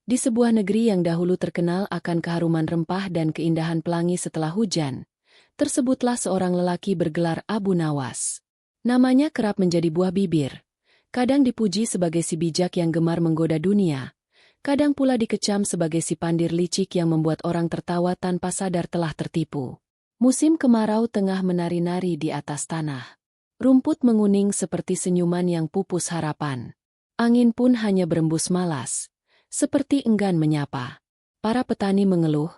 Di sebuah negeri yang dahulu terkenal akan keharuman rempah dan keindahan pelangi setelah hujan, tersebutlah seorang lelaki bergelar Abu Nawas. Namanya kerap menjadi buah bibir. Kadang dipuji sebagai si bijak yang gemar menggoda dunia, kadang pula dikecam sebagai si pandir licik yang membuat orang tertawa tanpa sadar telah tertipu. Musim kemarau tengah menari-nari di atas tanah. Rumput menguning seperti senyuman yang pupus harapan. Angin pun hanya berembus malas, seperti enggan menyapa. Para petani mengeluh,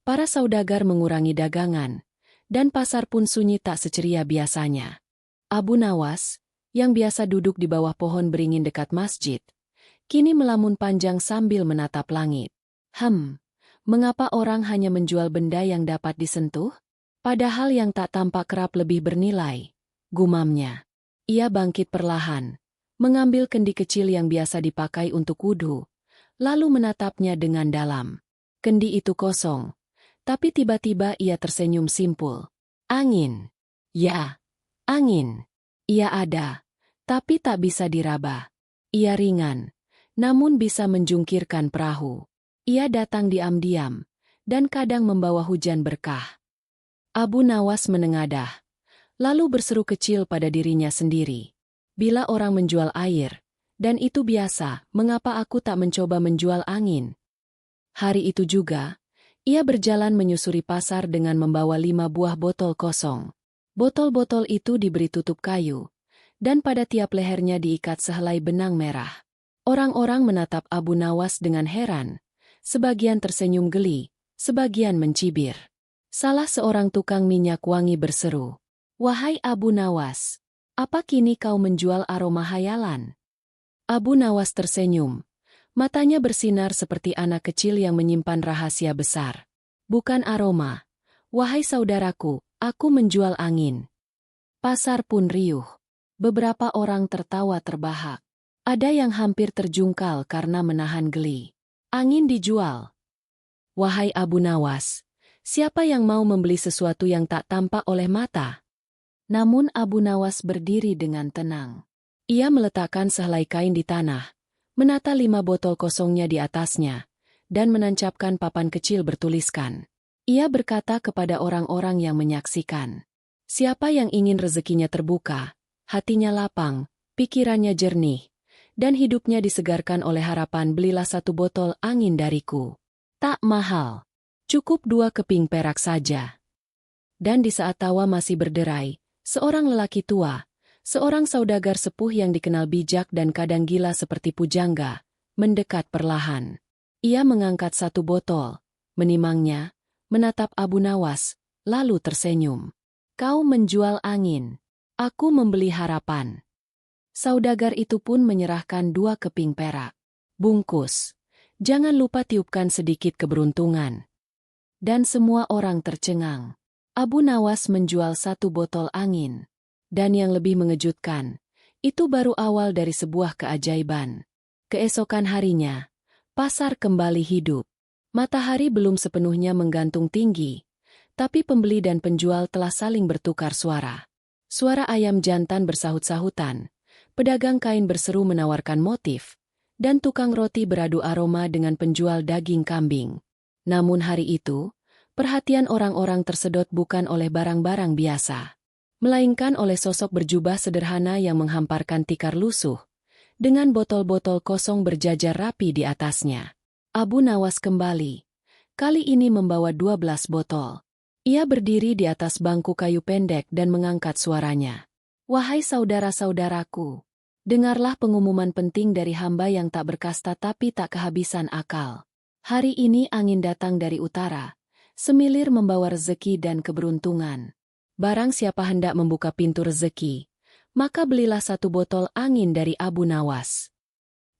para saudagar mengurangi dagangan, dan pasar pun sunyi tak seceria biasanya. Abu Nawas, yang biasa duduk di bawah pohon beringin dekat masjid, kini melamun panjang sambil menatap langit. Mengapa orang hanya menjual benda yang dapat disentuh? Padahal yang tak tampak kerap lebih bernilai, gumamnya. Ia bangkit perlahan, mengambil kendi kecil yang biasa dipakai untuk wudhu, lalu menatapnya dengan dalam. Kendi itu kosong, tapi tiba-tiba ia tersenyum simpul. Angin. Ya, angin. Ia ada, tapi tak bisa diraba. Ia ringan, namun bisa menjungkirkan perahu. Ia datang diam-diam, dan kadang membawa hujan berkah. Abu Nawas menengadah, lalu berseru kecil pada dirinya sendiri. Bila orang menjual air, dan itu biasa, mengapa aku tak mencoba menjual angin? Hari itu juga, ia berjalan menyusuri pasar dengan membawa 5 buah botol kosong. Botol-botol itu diberi tutup kayu, dan pada tiap lehernya diikat sehelai benang merah. Orang-orang menatap Abu Nawas dengan heran, sebagian tersenyum geli, sebagian mencibir. Salah seorang tukang minyak wangi berseru, "Wahai Abu Nawas, apa kini kau menjual aroma hayalan?" Abu Nawas tersenyum. Matanya bersinar seperti anak kecil yang menyimpan rahasia besar. "Bukan aroma. Wahai saudaraku, aku menjual angin." Pasar pun riuh. Beberapa orang tertawa terbahak. Ada yang hampir terjungkal karena menahan geli. Angin dijual. Wahai Abu Nawas, siapa yang mau membeli sesuatu yang tak tampak oleh mata? Namun Abu Nawas berdiri dengan tenang. Ia meletakkan sehelai kain di tanah, menata 5 botol kosongnya di atasnya, dan menancapkan papan kecil bertuliskan. Ia berkata kepada orang-orang yang menyaksikan, "Siapa yang ingin rezekinya terbuka, hatinya lapang, pikirannya jernih, dan hidupnya disegarkan oleh harapan, belilah 1 botol angin dariku. Tak mahal. Cukup 2 keping perak saja." Dan di saat tawa masih berderai, seorang lelaki tua, seorang saudagar sepuh yang dikenal bijak dan kadang gila seperti pujangga, mendekat perlahan. Ia mengangkat 1 botol, menimangnya, menatap Abu Nawas, lalu tersenyum. "Kau menjual angin. Aku membeli harapan." Saudagar itu pun menyerahkan 2 keping perak. "Bungkus. Jangan lupa tiupkan sedikit keberuntungan." Dan semua orang tercengang. Abu Nawas menjual 1 botol angin. Dan yang lebih mengejutkan, itu baru awal dari sebuah keajaiban. Keesokan harinya, pasar kembali hidup. Matahari belum sepenuhnya menggantung tinggi, tapi pembeli dan penjual telah saling bertukar suara. Suara ayam jantan bersahut-sahutan, pedagang kain berseru menawarkan motif, dan tukang roti beradu aroma dengan penjual daging kambing. Namun hari itu, perhatian orang-orang tersedot bukan oleh barang-barang biasa, melainkan oleh sosok berjubah sederhana yang menghamparkan tikar lusuh, dengan botol-botol kosong berjajar rapi di atasnya. Abu Nawas kembali, kali ini membawa 12 botol. Ia berdiri di atas bangku kayu pendek dan mengangkat suaranya. "Wahai saudara-saudaraku, dengarlah pengumuman penting dari hamba yang tak berkasta tapi tak kehabisan akal. Hari ini angin datang dari utara, semilir membawa rezeki dan keberuntungan. Barang siapa hendak membuka pintu rezeki, maka belilah 1 botol angin dari Abu Nawas."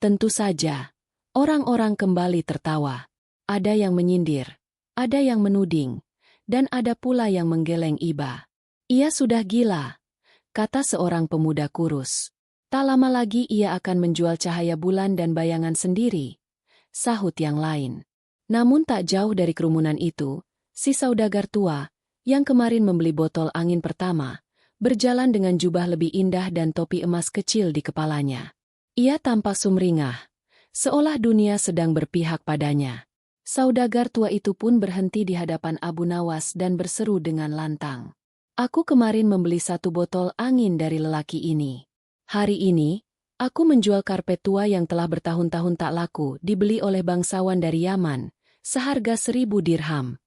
Tentu saja, orang-orang kembali tertawa. Ada yang menyindir, ada yang menuding, dan ada pula yang menggeleng iba. "Ia sudah gila," kata seorang pemuda kurus. "Tak lama lagi ia akan menjual cahaya bulan dan bayangan sendiri," sahut yang lain. Namun tak jauh dari kerumunan itu, si saudagar tua, yang kemarin membeli botol angin pertama, berjalan dengan jubah lebih indah dan topi emas kecil di kepalanya. Ia tampak sumringah, seolah dunia sedang berpihak padanya. Saudagar tua itu pun berhenti di hadapan Abu Nawas dan berseru dengan lantang. Aku kemarin membeli 1 botol angin dari lelaki ini. Hari ini, aku menjual karpet tua yang telah bertahun-tahun tak laku dibeli oleh bangsawan dari Yaman, seharga 1.000 dirham.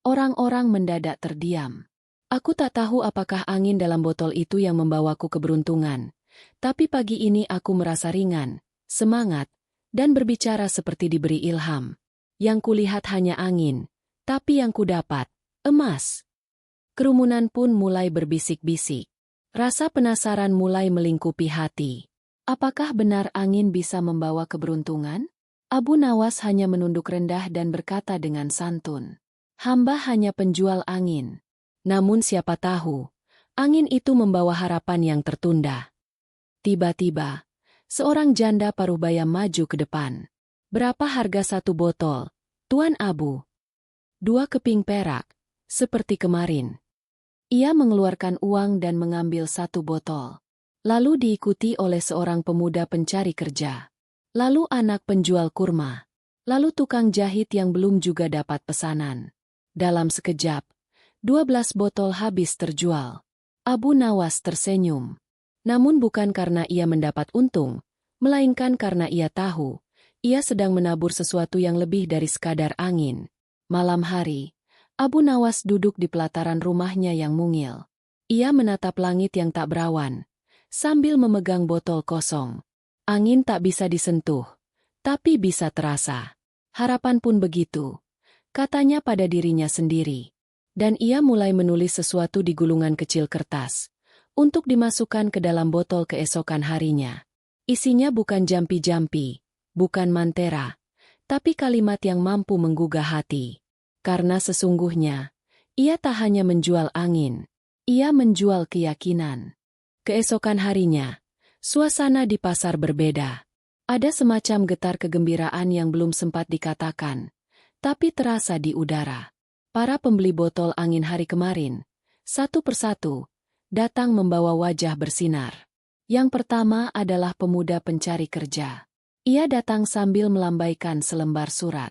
Orang-orang mendadak terdiam. Aku tak tahu apakah angin dalam botol itu yang membawaku keberuntungan, tapi pagi ini aku merasa ringan, semangat, dan berbicara seperti diberi ilham. Yang kulihat hanya angin, tapi yang kudapat, emas. Kerumunan pun mulai berbisik-bisik. Rasa penasaran mulai melingkupi hati. Apakah benar angin bisa membawa keberuntungan? Abu Nawas hanya menunduk rendah dan berkata dengan santun, "Hamba hanya penjual angin. Namun siapa tahu, angin itu membawa harapan yang tertunda." Tiba-tiba, seorang janda parubaya maju ke depan. "Berapa harga 1 botol, Tuan Abu?" "2 keping perak, seperti kemarin." Ia mengeluarkan uang dan mengambil 1 botol. Lalu diikuti oleh seorang pemuda pencari kerja. Lalu anak penjual kurma. Lalu tukang jahit yang belum juga dapat pesanan. Dalam sekejap, 12 botol habis terjual. Abu Nawas tersenyum. Namun bukan karena ia mendapat untung, melainkan karena ia tahu, ia sedang menabur sesuatu yang lebih dari sekadar angin. Malam hari, Abu Nawas duduk di pelataran rumahnya yang mungil. Ia menatap langit yang tak berawan, sambil memegang botol kosong. Angin tak bisa disentuh, tapi bisa terasa. Harapan pun begitu, katanya pada dirinya sendiri. Dan ia mulai menulis sesuatu di gulungan kecil kertas, untuk dimasukkan ke dalam botol keesokan harinya. Isinya bukan jampi-jampi, bukan mantera, tapi kalimat yang mampu menggugah hati. Karena sesungguhnya, ia tak hanya menjual angin, ia menjual keyakinan. Keesokan harinya, suasana di pasar berbeda. Ada semacam getar kegembiraan yang belum sempat dikatakan, tapi terasa di udara. Para pembeli botol angin hari kemarin, satu persatu, datang membawa wajah bersinar. Yang pertama adalah pemuda pencari kerja. Ia datang sambil melambaikan selembar surat.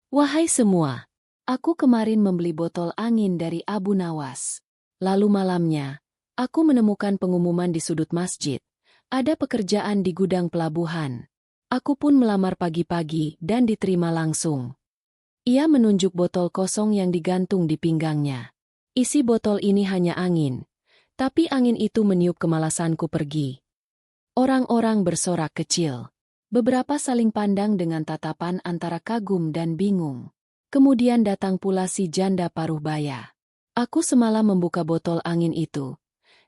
"Wahai semua, aku kemarin membeli botol angin dari Abu Nawas. Lalu malamnya, aku menemukan pengumuman di sudut masjid. Ada pekerjaan di gudang pelabuhan. Aku pun melamar pagi-pagi dan diterima langsung." Ia menunjuk botol kosong yang digantung di pinggangnya. "Isi botol ini hanya angin, tapi angin itu meniup kemalasanku pergi." Orang-orang bersorak kecil. Beberapa saling pandang dengan tatapan antara kagum dan bingung. Kemudian datang pula si janda paruh baya. "Aku semalam membuka botol angin itu,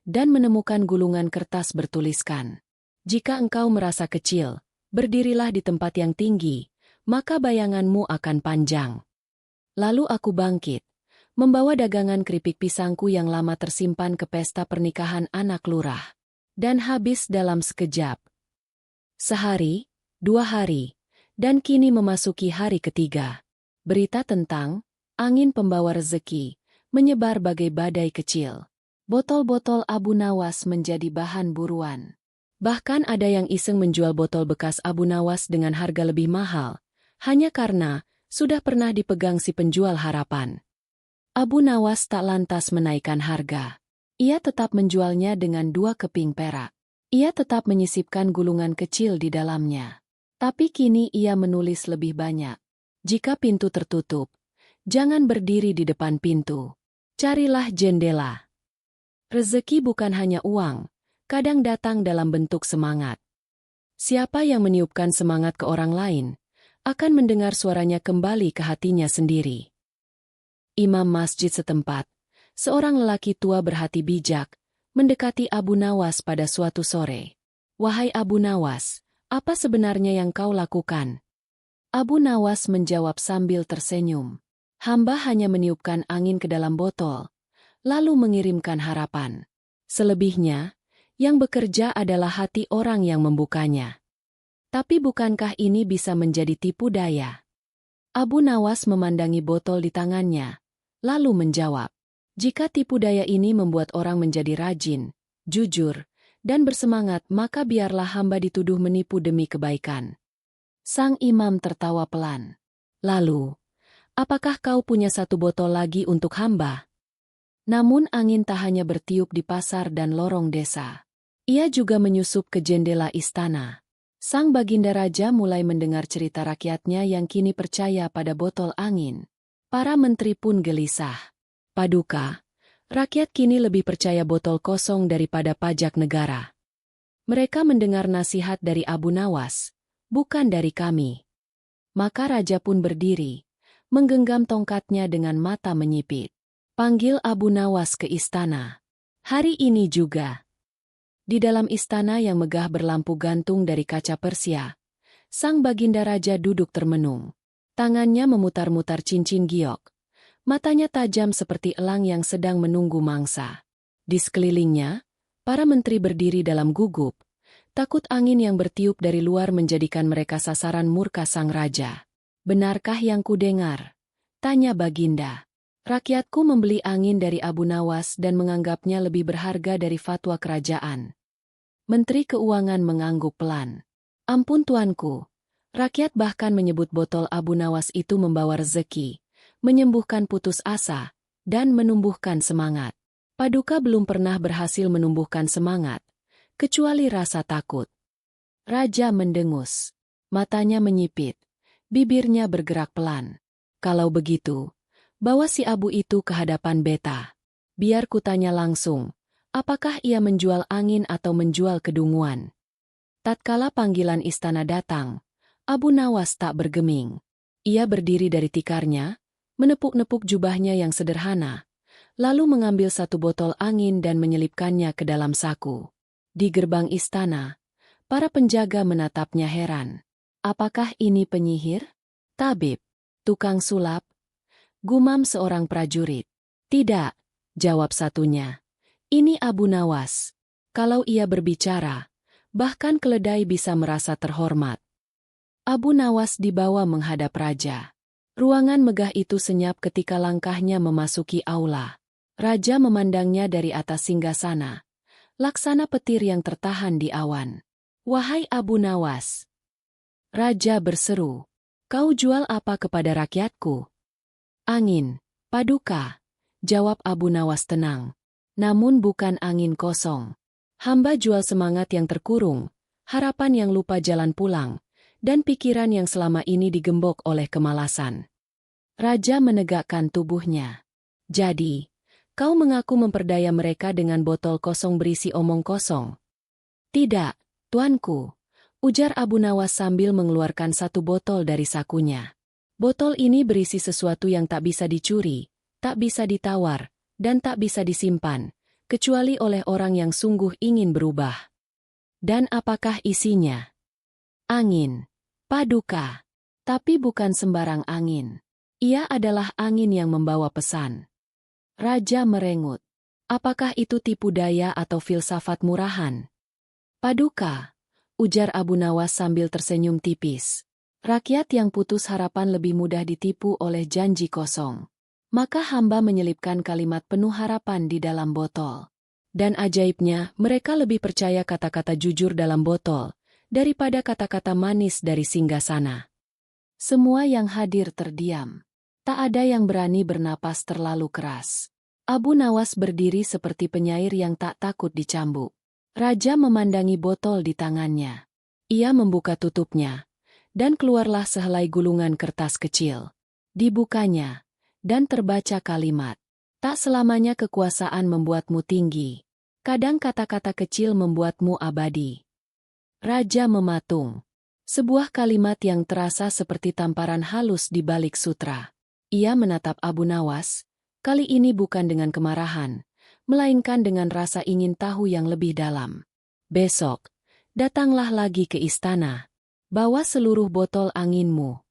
dan menemukan gulungan kertas bertuliskan, 'Jika engkau merasa kecil, berdirilah di tempat yang tinggi, maka bayanganmu akan panjang.'" Lalu aku bangkit, membawa dagangan keripik pisangku yang lama tersimpan ke pesta pernikahan anak lurah. Dan habis dalam sekejap. Sehari, 2 hari, dan kini memasuki hari ketiga. Berita tentang angin pembawa rezeki menyebar bagai badai kecil. Botol-botol Abu Nawas menjadi bahan buruan. Bahkan ada yang iseng menjual botol bekas Abu Nawas dengan harga lebih mahal, hanya karena sudah pernah dipegang si penjual harapan. Abu Nawas tak lantas menaikkan harga. Ia tetap menjualnya dengan 2 keping perak. Ia tetap menyisipkan gulungan kecil di dalamnya. Tapi kini ia menulis lebih banyak. "Jika pintu tertutup, jangan berdiri di depan pintu. Carilah jendela." Rezeki bukan hanya uang, kadang datang dalam bentuk semangat. Siapa yang meniupkan semangat ke orang lain, akan mendengar suaranya kembali ke hatinya sendiri. Imam masjid setempat, seorang lelaki tua berhati bijak, mendekati Abu Nawas pada suatu sore. "Wahai Abu Nawas, apa sebenarnya yang kau lakukan?" Abu Nawas menjawab sambil tersenyum. "Hamba hanya meniupkan angin ke dalam botol, lalu mengirimkan harapan. Selebihnya, yang bekerja adalah hati orang yang membukanya." "Tapi bukankah ini bisa menjadi tipu daya?" Abu Nawas memandangi botol di tangannya, lalu menjawab, Jika tipu daya ini membuat orang menjadi rajin, jujur, dan bersemangat, maka biarlah hamba dituduh menipu demi kebaikan. Sang imam tertawa pelan. Lalu, apakah kau punya 1 botol lagi untuk hamba? Namun angin tak hanya bertiup di pasar dan lorong desa. Ia juga menyusup ke jendela istana. Sang Baginda Raja mulai mendengar cerita rakyatnya yang kini percaya pada botol angin. Para menteri pun gelisah. Paduka, rakyat kini lebih percaya botol kosong daripada pajak negara. Mereka mendengar nasihat dari Abu Nawas, bukan dari kami. Maka raja pun berdiri, menggenggam tongkatnya dengan mata menyipit. Panggil Abu Nawas ke istana. Hari ini juga. Di dalam istana yang megah berlampu gantung dari kaca Persia, sang Baginda Raja duduk termenung. Tangannya memutar-mutar cincin giok. Matanya tajam seperti elang yang sedang menunggu mangsa. Di sekelilingnya, para menteri berdiri dalam gugup, takut angin yang bertiup dari luar menjadikan mereka sasaran murka sang raja. Benarkah yang kudengar? Tanya Baginda. Rakyatku membeli angin dari Abu Nawas dan menganggapnya lebih berharga dari fatwa kerajaan. Menteri Keuangan mengangguk pelan. Ampun tuanku, rakyat bahkan menyebut botol Abu Nawas itu membawa rezeki, menyembuhkan putus asa, dan menumbuhkan semangat. Paduka belum pernah berhasil menumbuhkan semangat, kecuali rasa takut. Raja mendengus. Matanya menyipit. Bibirnya bergerak pelan. Kalau begitu, bawa si Abu itu ke hadapan beta. Biar kutanya langsung, apakah ia menjual angin atau menjual kedunguan? Tatkala panggilan istana datang, Abu Nawas tak bergeming. Ia berdiri dari tikarnya, menepuk-nepuk jubahnya yang sederhana, lalu mengambil 1 botol angin dan menyelipkannya ke dalam saku. Di gerbang istana, para penjaga menatapnya heran. Apakah ini penyihir? Tabib? Tukang sulap? Gumam seorang prajurit. Tidak, jawab satunya. Ini Abu Nawas. Kalau ia berbicara, bahkan keledai bisa merasa terhormat. Abu Nawas dibawa menghadap raja. Ruangan megah itu senyap ketika langkahnya memasuki aula. Raja memandangnya dari atas singgasana, laksana petir yang tertahan di awan. Wahai Abu Nawas! Raja berseru, kau jual apa kepada rakyatku? Angin, Paduka, jawab Abu Nawas tenang. Namun bukan angin kosong. Hamba jual semangat yang terkurung, harapan yang lupa jalan pulang, dan pikiran yang selama ini digembok oleh kemalasan. Raja menegakkan tubuhnya. Jadi, kau mengaku memperdaya mereka dengan botol kosong berisi omong kosong? Tidak, tuanku, ujar Abu Nawas sambil mengeluarkan 1 botol dari sakunya. Botol ini berisi sesuatu yang tak bisa dicuri, tak bisa ditawar, dan tak bisa disimpan, kecuali oleh orang yang sungguh ingin berubah. Dan apakah isinya? Angin, Paduka. Tapi bukan sembarang angin. Ia adalah angin yang membawa pesan. Raja merengut. Apakah itu tipu daya atau filsafat murahan? Paduka, ujar Abu Nawas sambil tersenyum tipis. Rakyat yang putus harapan lebih mudah ditipu oleh janji kosong. Maka hamba menyelipkan kalimat penuh harapan di dalam botol. Dan ajaibnya, mereka lebih percaya kata-kata jujur dalam botol, daripada kata-kata manis dari singgasana. Semua yang hadir terdiam. Tak ada yang berani bernapas terlalu keras. Abu Nawas berdiri seperti penyair yang tak takut dicambuk. Raja memandangi botol di tangannya. Ia membuka tutupnya, dan keluarlah sehelai gulungan kertas kecil. Dibukanya, dan terbaca kalimat, tak selamanya kekuasaan membuatmu tinggi. Kadang kata-kata kecil membuatmu abadi. Raja mematung. Sebuah kalimat yang terasa seperti tamparan halus di balik sutra. Ia menatap Abu Nawas, kali ini bukan dengan kemarahan, melainkan dengan rasa ingin tahu yang lebih dalam. Besok, datanglah lagi ke istana. Bawa seluruh botol anginmu.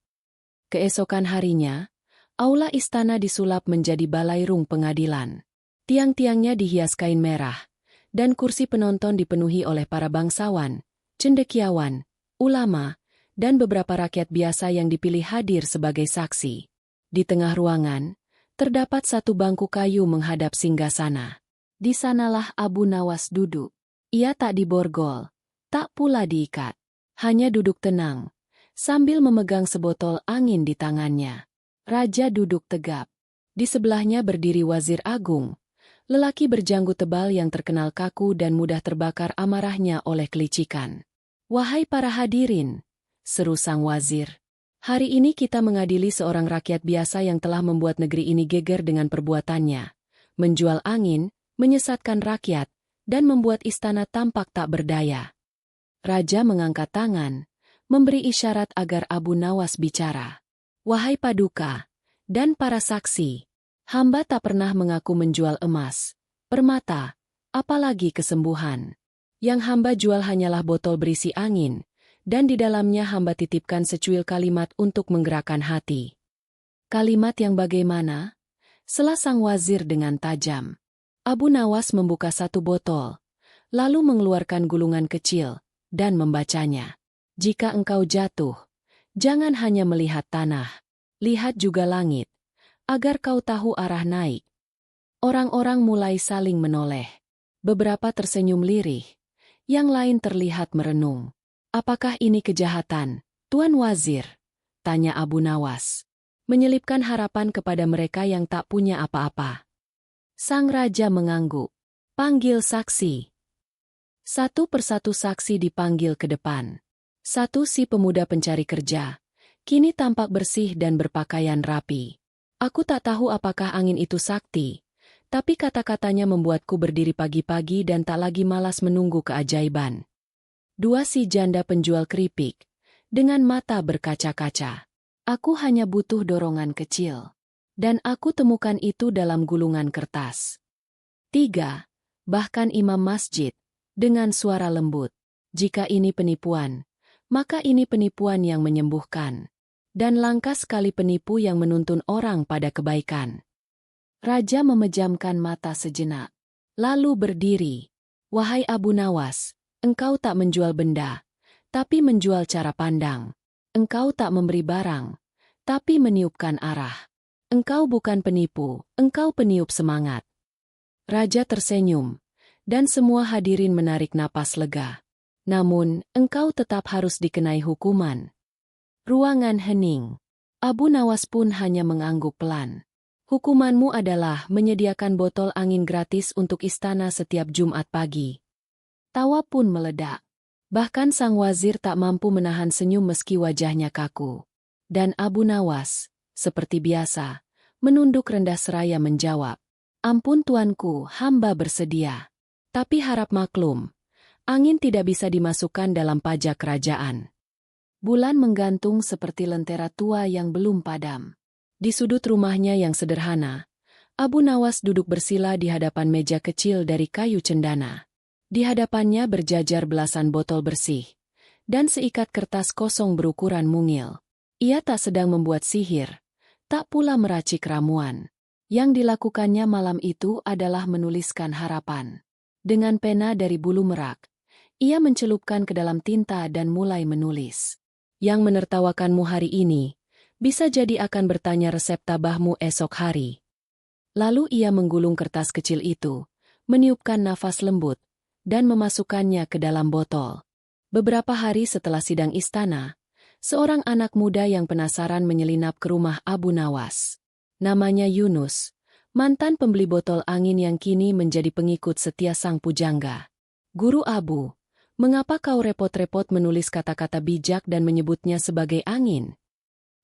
Keesokan harinya, aula istana disulap menjadi balairung pengadilan. Tiang-tiangnya dihias kain merah, dan kursi penonton dipenuhi oleh para bangsawan, cendekiawan, ulama, dan beberapa rakyat biasa yang dipilih hadir sebagai saksi. Di tengah ruangan, Terdapat satu bangku kayu menghadap singgasana. Di sanalah Abu Nawas duduk. Ia tak diborgol, tak pula diikat. Hanya duduk tenang, sambil memegang sebotol angin di tangannya. Raja duduk tegap. Di sebelahnya berdiri Wazir Agung, lelaki berjanggut tebal yang terkenal kaku dan mudah terbakar amarahnya oleh kelicikan. "Wahai para hadirin," seru sang wazir. "Hari ini kita mengadili seorang rakyat biasa yang telah membuat negeri ini geger dengan perbuatannya. Menjual angin, menyesatkan rakyat, dan membuat istana tampak tak berdaya." Raja mengangkat tangan, memberi isyarat agar Abu Nawas bicara. "Wahai Paduka dan para saksi, hamba tak pernah mengaku menjual emas, permata, apalagi kesembuhan. Yang hamba jual hanyalah botol berisi angin, dan di dalamnya hamba titipkan secuil kalimat untuk menggerakkan hati." "Kalimat yang bagaimana?" sela sang wazir dengan tajam. Abu Nawas membuka satu botol, lalu mengeluarkan gulungan kecil, dan membacanya. "Jika engkau jatuh, jangan hanya melihat tanah, lihat juga langit, agar kau tahu arah naik." Orang-orang mulai saling menoleh. Beberapa tersenyum lirih, yang lain terlihat merenung. "Apakah ini kejahatan, Tuan Wazir?" tanya Abu Nawas, menyelipkan harapan kepada mereka yang tak punya apa-apa. Sang raja mengangguk. "Panggil saksi." Satu persatu saksi dipanggil ke depan. Satu si pemuda pencari kerja, kini tampak bersih dan berpakaian rapi. "Aku tak tahu apakah angin itu sakti, tapi kata-katanya membuatku berdiri pagi-pagi dan tak lagi malas menunggu keajaiban." Dua si janda penjual keripik, dengan mata berkaca-kaca. "Aku hanya butuh dorongan kecil. Dan aku temukan itu dalam gulungan kertas." Tiga, bahkan imam masjid, dengan suara lembut. "Jika ini penipuan, maka ini penipuan yang menyembuhkan. Dan langka sekali penipu yang menuntun orang pada kebaikan." Raja memejamkan mata sejenak, lalu berdiri. "Wahai Abu Nawas, engkau tak menjual benda, tapi menjual cara pandang. Engkau tak memberi barang, tapi meniupkan arah. Engkau bukan penipu, engkau peniup semangat." Raja tersenyum, dan semua hadirin menarik napas lega. "Namun, engkau tetap harus dikenai hukuman." Ruangan hening. Abu Nawas pun hanya mengangguk pelan. "Hukumanmu adalah menyediakan botol angin gratis untuk istana setiap Jumat pagi." Tawa pun meledak. Bahkan sang wazir tak mampu menahan senyum meski wajahnya kaku. Dan Abu Nawas, seperti biasa, menunduk rendah seraya menjawab, "Ampun tuanku, hamba bersedia. Tapi harap maklum, angin tidak bisa dimasukkan dalam pajak kerajaan." Bulan menggantung seperti lentera tua yang belum padam. Di sudut rumahnya yang sederhana, Abu Nawas duduk bersila di hadapan meja kecil dari kayu cendana. Di hadapannya berjajar belasan botol bersih, dan seikat kertas kosong berukuran mungil. Ia tak sedang membuat sihir, tak pula meracik ramuan. Yang dilakukannya malam itu adalah menuliskan harapan. Dengan pena dari bulu merak, ia mencelupkan ke dalam tinta dan mulai menulis. "Yang menertawakanmu hari ini, bisa jadi akan bertanya resep tabahmu esok hari." Lalu ia menggulung kertas kecil itu, meniupkan nafas lembut, dan memasukkannya ke dalam botol. Beberapa hari setelah sidang istana, seorang anak muda yang penasaran menyelinap ke rumah Abu Nawas. Namanya Yunus, mantan pembeli botol angin yang kini menjadi pengikut setia sang pujangga. "Guru Abu, mengapa kau repot-repot menulis kata-kata bijak dan menyebutnya sebagai angin?"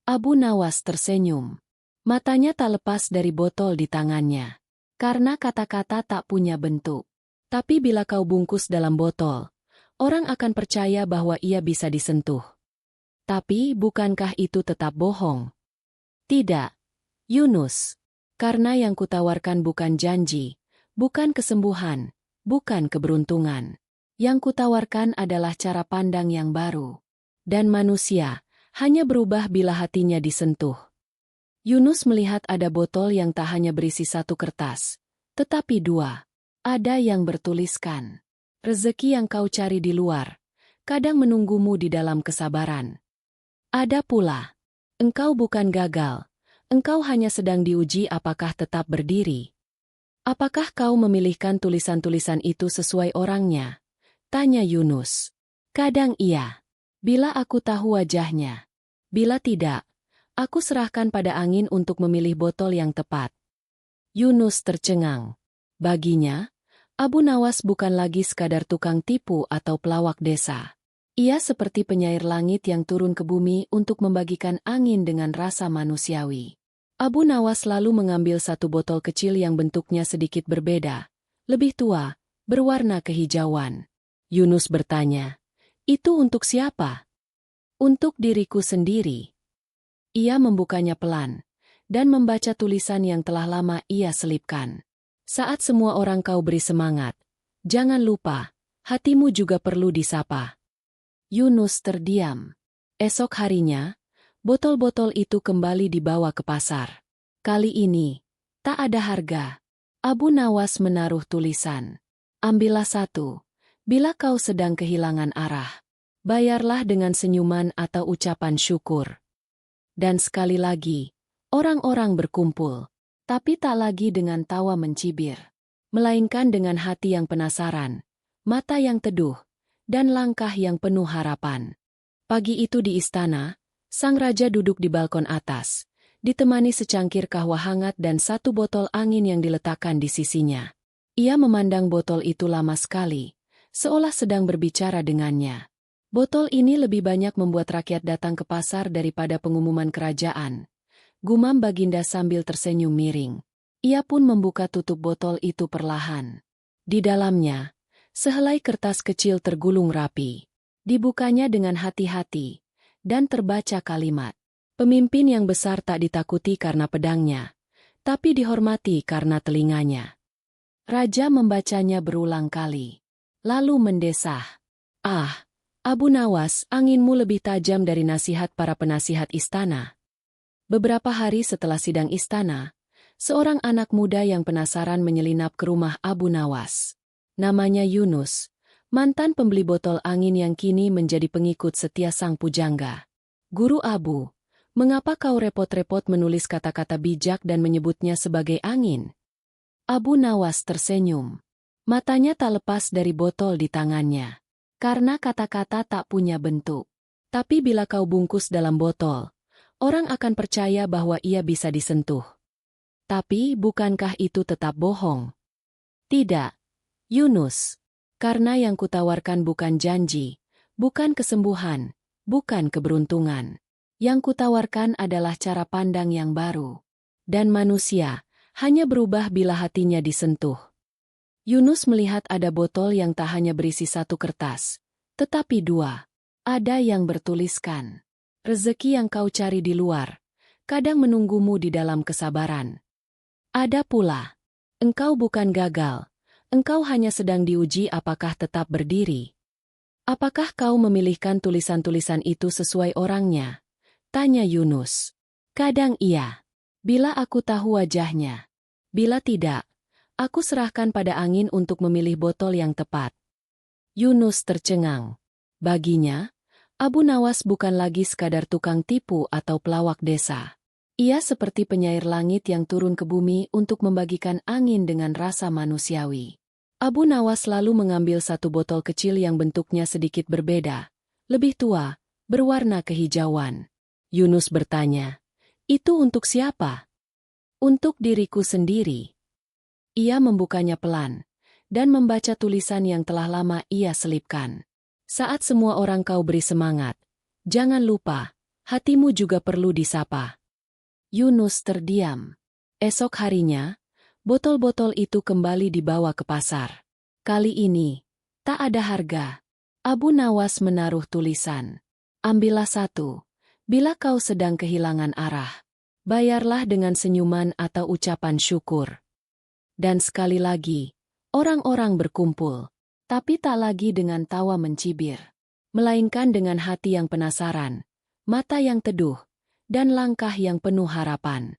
Abu Nawas tersenyum. Matanya tak lepas dari botol di tangannya. "Karena kata-kata tak punya bentuk. Tapi bila kau bungkus dalam botol, orang akan percaya bahwa ia bisa disentuh." "Tapi bukankah itu tetap bohong?" "Tidak, Yunus. Karena yang kutawarkan bukan janji, bukan kesembuhan, bukan keberuntungan. Yang kutawarkan adalah cara pandang yang baru. Dan manusia hanya berubah bila hatinya disentuh." Yunus melihat ada botol yang tak hanya berisi satu kertas, tetapi dua. Ada yang bertuliskan, "Rezeki yang kau cari di luar, kadang menunggumu di dalam kesabaran." Ada pula, "Engkau bukan gagal, Engkau hanya sedang diuji apakah tetap berdiri. Apakah kau memilihkan tulisan-tulisan itu sesuai orangnya? Tanya Yunus. Kadang iya. Bila aku tahu wajahnya. Bila tidak, aku serahkan pada angin untuk memilih botol yang tepat. Yunus tercengang. Baginya, Abu Nawas bukan lagi sekadar tukang tipu atau pelawak desa. Ia seperti penyair langit yang turun ke bumi untuk membagikan angin dengan rasa manusiawi. Abu Nawas lalu mengambil satu botol kecil yang bentuknya sedikit berbeda, lebih tua, berwarna kehijauan. Yunus bertanya, "Itu untuk siapa?" "Untuk diriku sendiri." Ia membukanya pelan, dan membaca tulisan yang telah lama ia selipkan. "Saat semua orang kau beri semangat, jangan lupa, hatimu juga perlu disapa." Yunus terdiam. Esok harinya, botol-botol itu kembali dibawa ke pasar. Kali ini, tak ada harga. Abu Nawas menaruh tulisan. "Ambillah satu, bila kau sedang kehilangan arah. Bayarlah dengan senyuman atau ucapan syukur." Dan sekali lagi, orang-orang berkumpul. Tapi tak lagi dengan tawa mencibir. Melainkan dengan hati yang penasaran, mata yang teduh, dan langkah yang penuh harapan. Pagi itu di istana, sang raja duduk di balkon atas, ditemani secangkir kahwa hangat dan satu botol angin yang diletakkan di sisinya. Ia memandang botol itu lama sekali, seolah sedang berbicara dengannya. Botol ini lebih banyak membuat rakyat datang ke pasar daripada pengumuman kerajaan. Gumam Baginda sambil tersenyum miring. Ia pun membuka tutup botol itu perlahan. Di dalamnya, sehelai kertas kecil tergulung rapi. Dibukanya dengan hati-hati, dan terbaca kalimat, "Pemimpin yang besar tak ditakuti karena pedangnya, tapi dihormati karena telinganya." Raja membacanya berulang kali, lalu mendesah, "Ah, Abu Nawas, anginmu lebih tajam dari nasihat para penasihat istana." Beberapa hari setelah sidang istana, seorang anak muda yang penasaran menyelinap ke rumah Abu Nawas. Namanya Yunus, mantan pembeli botol angin yang kini menjadi pengikut setia sang pujangga. "Guru Abu, mengapa kau repot-repot menulis kata-kata bijak dan menyebutnya sebagai angin?" Abu Nawas tersenyum. Matanya tak lepas dari botol di tangannya. "Karena kata-kata tak punya bentuk. Tapi bila kau bungkus dalam botol, orang akan percaya bahwa ia bisa disentuh." "Tapi bukankah itu tetap bohong?" "Tidak, Yunus. Karena yang kutawarkan bukan janji, bukan kesembuhan, bukan keberuntungan. Yang kutawarkan adalah cara pandang yang baru. Dan manusia hanya berubah bila hatinya disentuh." Yunus melihat ada botol yang tak hanya berisi satu kertas, tetapi dua. Ada yang bertuliskan, "Rezeki yang kau cari di luar, kadang menunggumu di dalam kesabaran." Ada pula, "Engkau bukan gagal. Engkau hanya sedang diuji apakah tetap berdiri." "Apakah kau memilihkan tulisan-tulisan itu sesuai orangnya?" tanya Yunus. "Kadang iya. Bila aku tahu wajahnya. Bila tidak, aku serahkan pada angin untuk memilih botol yang tepat." Yunus tercengang. Baginya, Abu Nawas bukan lagi sekadar tukang tipu atau pelawak desa. Ia seperti penyair langit yang turun ke bumi untuk membagikan angin dengan rasa manusiawi. Abu Nawas lalu mengambil satu botol kecil yang bentuknya sedikit berbeda, lebih tua, berwarna kehijauan. Yunus bertanya, "Itu untuk siapa?" "Untuk diriku sendiri." Ia membukanya pelan, dan membaca tulisan yang telah lama ia selipkan. "Saat semua orang kau beri semangat, jangan lupa, hatimu juga perlu disapa." Yunus terdiam. Esok harinya, botol-botol itu kembali dibawa ke pasar. Kali ini, tak ada harga. Abu Nawas menaruh tulisan. "Ambillah satu, bila kau sedang kehilangan arah. Bayarlah dengan senyuman atau ucapan syukur." Dan sekali lagi, orang-orang berkumpul. Tapi tak lagi dengan tawa mencibir. Melainkan dengan hati yang penasaran, mata yang teduh, dan langkah yang penuh harapan.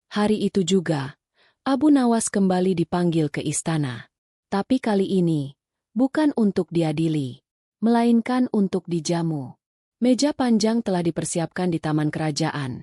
Hari itu juga, Abu Nawas kembali dipanggil ke istana. Tapi kali ini, bukan untuk diadili, melainkan untuk dijamu. Meja panjang telah dipersiapkan di taman kerajaan.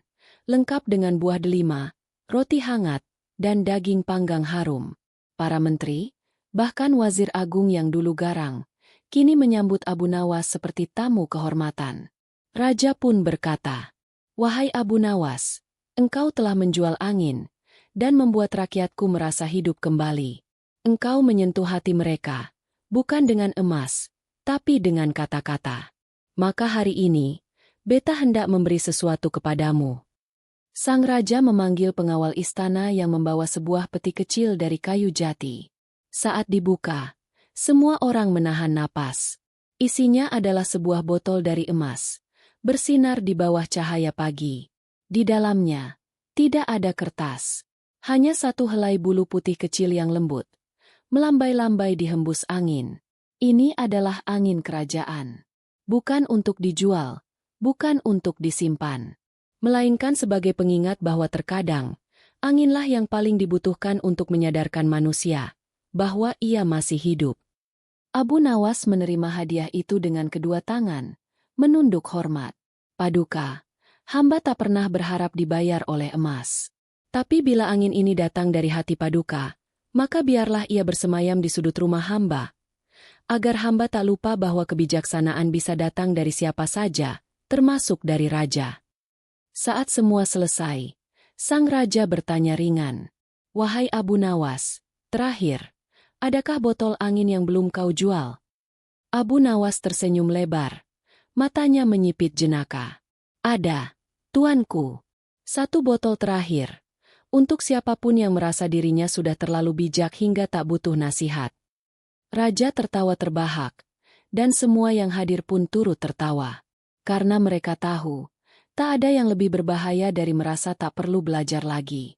lengkap dengan buah delima, roti hangat, dan daging panggang harum. Para menteri, bahkan wazir agung yang dulu garang, kini menyambut Abu Nawas seperti tamu kehormatan. Raja pun berkata, "Wahai Abu Nawas, engkau telah menjual angin, dan membuat rakyatku merasa hidup kembali. Engkau menyentuh hati mereka, bukan dengan emas, tapi dengan kata-kata. Maka hari ini, beta hendak memberi sesuatu kepadamu." Sang raja memanggil pengawal istana yang membawa sebuah peti kecil dari kayu jati. Saat dibuka, semua orang menahan napas. Isinya adalah sebuah botol dari emas, bersinar di bawah cahaya pagi. Di dalamnya, tidak ada kertas. Hanya satu helai bulu putih kecil yang lembut, melambai-lambai dihembus angin. Ini adalah angin kerajaan. Bukan untuk dijual, bukan untuk disimpan, melainkan sebagai pengingat bahwa terkadang, anginlah yang paling dibutuhkan untuk menyadarkan manusia bahwa ia masih hidup. Abu Nawas menerima hadiah itu dengan kedua tangan, menunduk hormat. "Paduka, hamba tak pernah berharap dibayar oleh emas. Tapi bila angin ini datang dari hati Paduka, maka biarlah ia bersemayam di sudut rumah hamba, agar hamba tak lupa bahwa kebijaksanaan bisa datang dari siapa saja, termasuk dari raja." Saat semua selesai, sang raja bertanya ringan, "Wahai Abu Nawas, terakhir, adakah botol angin yang belum kau jual?" Abu Nawas tersenyum lebar, matanya menyipit jenaka. "Ada, tuanku. Satu botol terakhir. Untuk siapapun yang merasa dirinya sudah terlalu bijak hingga tak butuh nasihat." Raja tertawa terbahak, dan semua yang hadir pun turut tertawa. Karena mereka tahu, tak ada yang lebih berbahaya dari merasa tak perlu belajar lagi.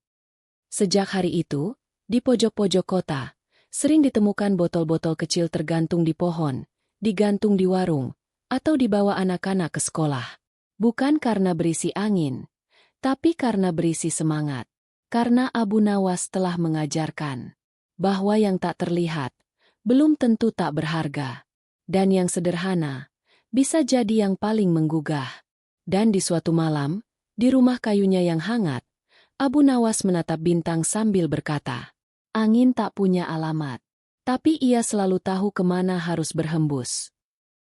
Sejak hari itu, di pojok-pojok kota, sering ditemukan botol-botol kecil tergantung di pohon, digantung di warung, atau dibawa anak-anak ke sekolah. Bukan karena berisi angin, tapi karena berisi semangat. Karena Abu Nawas telah mengajarkan bahwa yang tak terlihat belum tentu tak berharga, dan yang sederhana bisa jadi yang paling menggugah. Dan di suatu malam, di rumah kayunya yang hangat, Abu Nawas menatap bintang sambil berkata, "Angin tak punya alamat, tapi ia selalu tahu kemana harus berhembus."